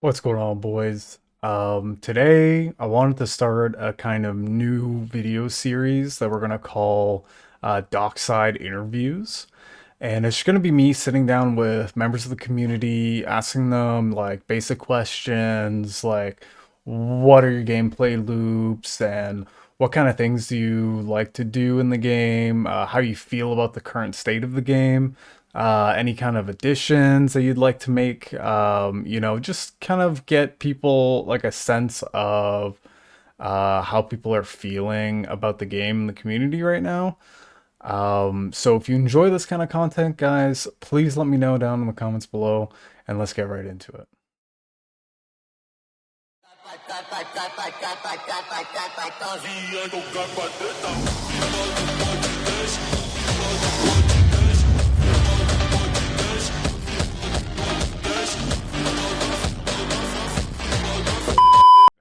What's going on, boys? Today I wanted to start a kind of new video series that we're gonna call Dockside Interviews. And it's gonna be me sitting down with members of the community, asking them like basic questions like what are your gameplay loops and what kind of things do you like to do in the game? How you feel about the current state of the game? Any kind of additions that you'd like to make? Just kind of get people like a sense of how people are feeling about the game and the community right now. So if you enjoy this kind of content, guys, please let me know down in the comments below and let's get right into it.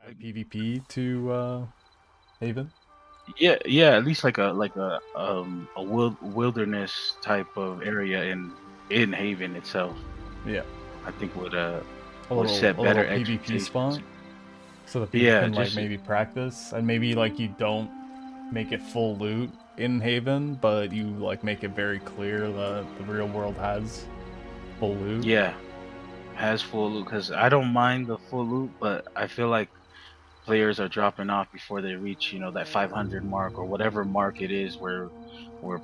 Add PvP to Haven. Yeah, at least like a wilderness type of area in Haven itself. Yeah, I think a would little set a little better PvP expectations. spawn so that people Yeah, can like just maybe practice and maybe like you don't make it full loot in Haven, but you like make it very clear that the real world has full loot. yeah, has full loot because I don't mind the full loot, but I feel like players are dropping off before they reach that 500 mark or whatever mark it is where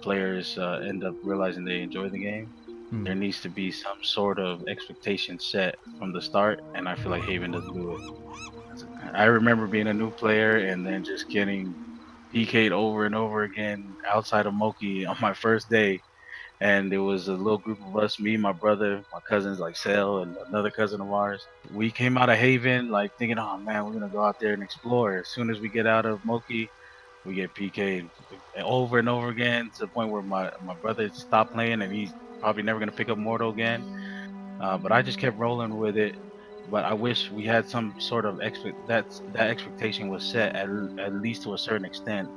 players end up realizing they enjoy the game. Hmm. There needs to be some sort of expectation set from the start, and I feel like Haven doesn't do it. I remember being a new player and then just getting PK'd over and over again outside of Moki on my first day. And there was a little group of us, me, my brother, my cousins like Sel and another cousin of ours. We came out of Haven like thinking, oh man, we're gonna go out there and explore. As soon as we get out of Moki, we get PK'd over and over again to the point where my brother stopped playing and he's probably never gonna pick up Mortal again. But I just kept rolling with it. But I wish we had some sort of that expectation was set at least to a certain extent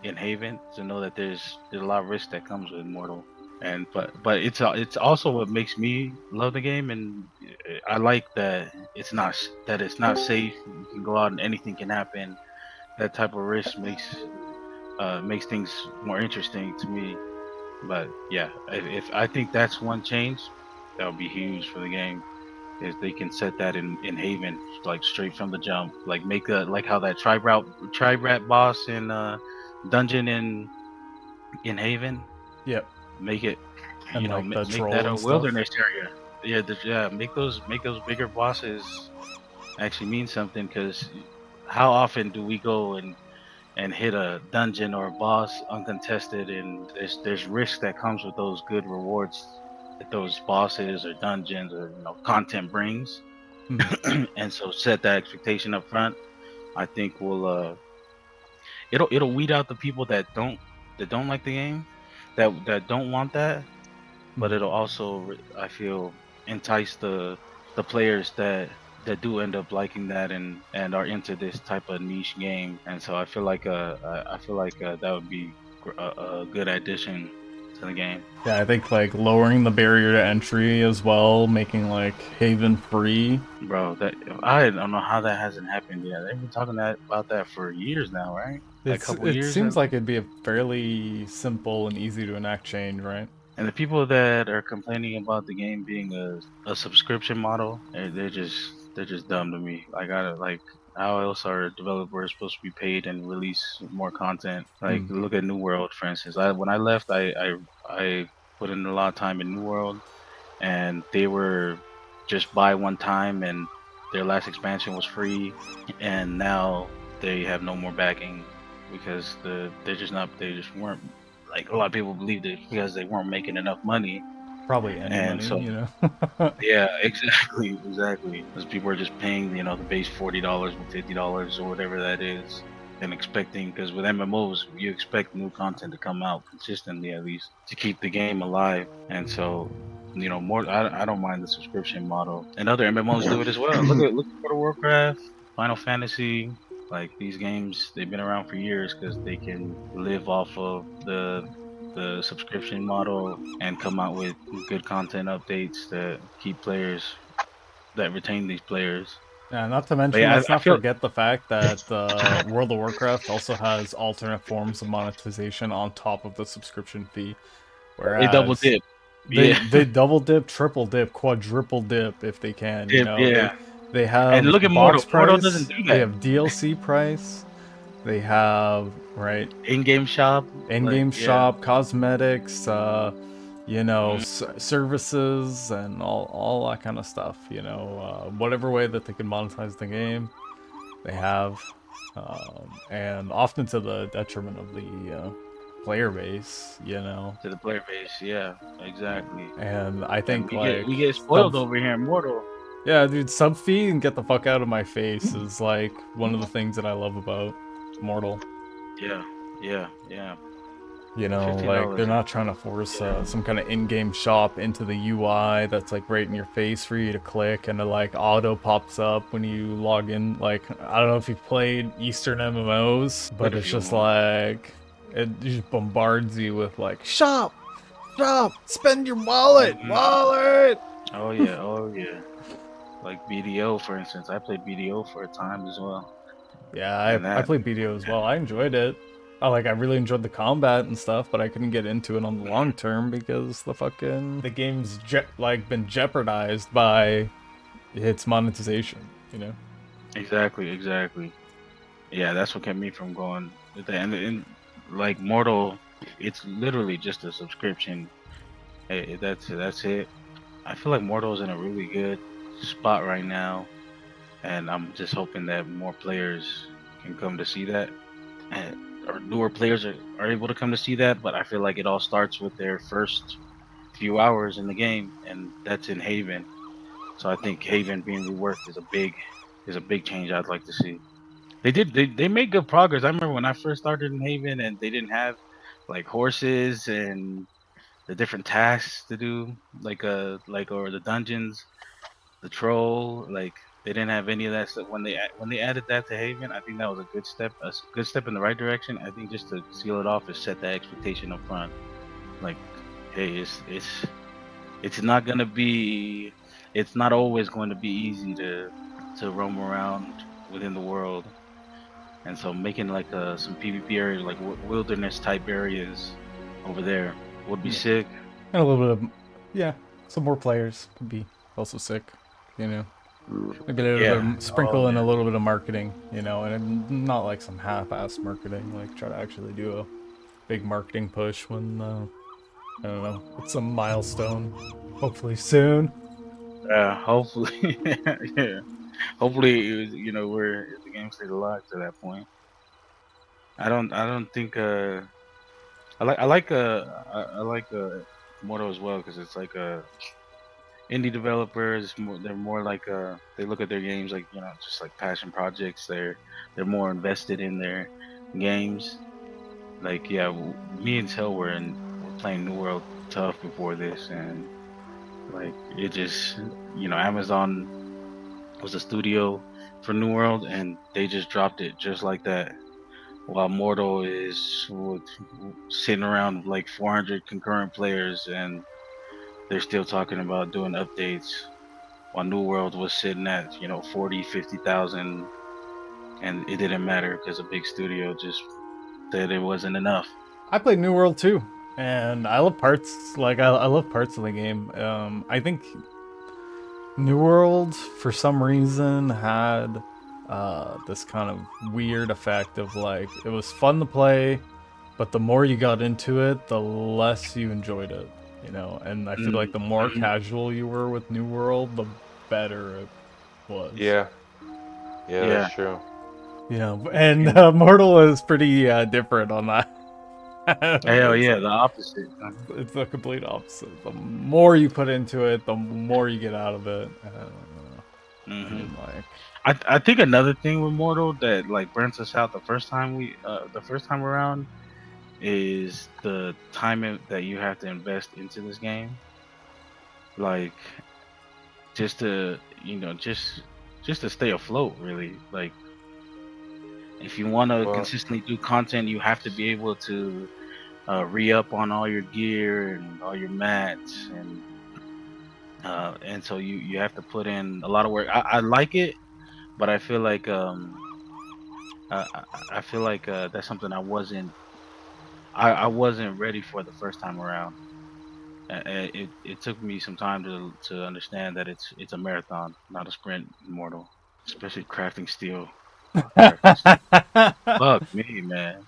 in Haven to know that there's a lot of risk that comes with Immortal. And but it's also what makes me love the game, and I like that it's not safe. You can go out and anything can happen. That type of risk makes things more interesting to me. But yeah, if I think that's one change, that would be huge for the game. Is they can set that in Haven like straight from the jump, like make a like how that tribe rat boss in dungeon in Haven, Yep. make it And like the make troll that a and stuff. wilderness area. Yeah, yeah, make those bigger bosses actually mean something, because how often do we go and hit a dungeon or a boss uncontested, and there's risk that comes with those good rewards that those bosses or dungeons or content brings. Hmm. And so set that expectation up front. I think will it'll weed out the people that don't like the game, that don't want that, but Hmm. it'll also I feel entice the players that do end up liking that and are into this type of niche game. And so I feel like that would be a good addition to the game. Yeah, I think like lowering the barrier to entry as well, making like Haven free. Bro, that I don't know how that hasn't happened yet. They've been talking about that for years now, right? Like a couple It years seems at like least. it'd be a fairly simple and easy to enact change, right? And the people that are complaining about the game being a subscription model, they're just dumb to me. Like I like how else are developers supposed to be paid and release more content? Like Hmm. look at New World, for instance. I when I left, I put in a lot of time in New World, and they were just buy one time, and their last expansion was free, and now they have no more backing because they just weren't, like a lot of people believed it because they weren't making enough money. Probably any And money, so you know? yeah, exactly, because people are just paying the base $40 or $50 or whatever that is, and expecting, because with MMOs you expect new content to come out consistently, at least to keep the game alive. And so more I don't mind the subscription model, and other MMOs do it as well. Look at World of Warcraft, Final Fantasy. Like these games, they've been around for years because they can live off of the subscription model and come out with good content updates that keep players, that retain these players. Yeah, not to But mention, yeah, let's I not feel forget the fact that World of Warcraft also has alternate forms of monetization on top of the subscription fee. they double Whereas dip. they Yeah, they double dip, triple dip, quadruple dip if they can. You dip. know, Yeah, they and have look at Mortal. box Mortal doesn't price, do they that. have DLC price, they have right In-game shop, like in-game yeah. shop, cosmetics, Mm, services, and all that kind of stuff. Whatever way that they can monetize the game, they have, and often to the detriment of the player base. to the player base. Yeah, exactly. And I And think we like get sub, spoiled over here in Mortal. yeah, dude, sub fee and get the fuck out of my face is like one of the things that I love about Mortal. Yeah, yeah. Fifteen Like they're dollars. not trying to force Yeah. some kind of in-game shop into the UI that's like right in your face for you to click and it like auto pops up when you log in. Like I don't know if you've played Eastern MMOs, Played but a it's few just of them. like it just bombards you with like shop, shop, spend your wallet, Hmm. wallet. Oh yeah, oh yeah. Like BDO, for instance. I played BDO for a time as well, Yeah, and I that. played BDO as well. I enjoyed it. I really enjoyed the combat and stuff, but I couldn't get into it on the long term because the game's been jeopardized by its monetization. You know. Exactly, exactly. Yeah, that's what kept me from going with that. And like Mortal, it's literally just a subscription. That's it. I feel like Mortal's in a really good spot right now, and I'm just hoping that more players can come to see that, and or newer players are able to come to see that. But I feel like it all starts with their first few hours in the game, and that's in Haven. So I think Haven being reworked is a big change I'd like to see. They made good progress. I remember when I first started in Haven and they didn't have like horses and the different tasks to do, like or the dungeons, the troll, like they didn't have any of that stuff. When they added that to Haven, I think that was a good step, good step in the right direction. I think just to seal it off is set that expectation up front. Like, hey, it's not gonna be, it's not always going to be easy to roam around within the world. And so making like some PvP areas, like wilderness type areas over there would be Yeah. sick. And a little bit of yeah, some more players could be also sick. You know. Maybe a little bit Yeah. of Oh sprinkle in a yeah. little bit of marketing, and not like some half-ass marketing. Like try to actually do a big marketing push when I don't know, it's a milestone. Hopefully soon. Hopefully, yeah. Hopefully, we're the game stays alive to that point. I don't think. I like Mortal as well because it's like indie developers. They're more like they look at their games like just like passion projects. They're more invested in their games. Like yeah, me and Tel we're playing New World tough before this, and like it just Amazon was a studio for New World, and they just dropped it just like that. While Mortal is sitting around with like 400 concurrent players, and they're still talking about doing updates. While New World was sitting at 40, 50,000, and it didn't matter because a big studio just said it wasn't enough. I played New World too, and I love parts. I love parts of the game. I think New World for some reason had this kind of weird effect of like it was fun to play, but the more you got into it, the less you enjoyed it. And I feel like the more Mm-hmm. casual you were with New World, the better it was. Yeah, yeah, that's Yeah. true. And And Mortal is pretty different on that. hell It's yeah, like the opposite. it's the complete opposite. The more you put into it, the more you get out of it. Hmm. And like, I think another thing with Mortal that like burns us out the first time around is the that you have to invest into this game. Like just to just to stay afloat really. Like if you want to Well, consistently do content, you have to be able to re-up on all your gear and all your mats, and so you have to put in a lot of work. I like it, but I feel like I feel like that's something I wasn't ready for the first time around. It took me some time to understand that it's a marathon, not a sprint, Immortal. Especially crafting steel. Fuck crafting steel. Fuck me, man.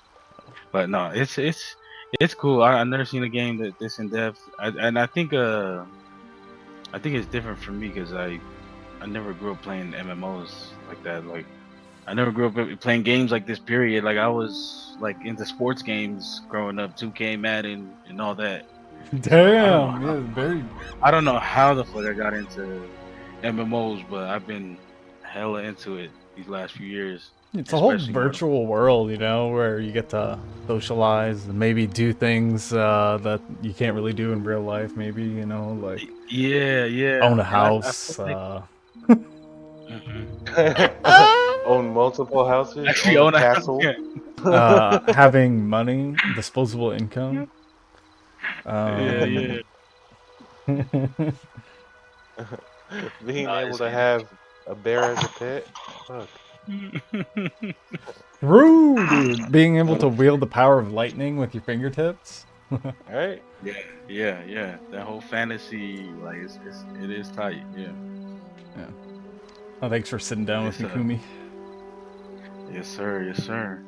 But no, it's cool. I've never seen a game that this in depth. And I think it's different for me because I never grew up playing MMOs like that. Like I never grew up playing games like this. Period. Like I was like into sports games growing up, 2K, Madden, and all that. So Damn, yeah, very. I don't know how the fuck I got into MMOs, but I've been hella into it these last few years, It's a whole especially Mortal. virtual world, you know, where you get to socialize and maybe do things that you can't really do in real life. Maybe, you know, like Yeah, yeah, own a and I feel house, like mhm. Own multiple houses, Actually own a own a house. castle. Yeah, having money, disposable income. yeah, Um, yeah. Being Nah, able it's to have a bear as a pet. Fuck. true, dude. Being able to wield the power of lightning with your fingertips. Right? yeah, yeah, yeah. That whole fantasy, like, it is tight. Yeah, Yeah. Oh, thanks for sitting down with it's me, Kumi. yes, sir, yes, sir.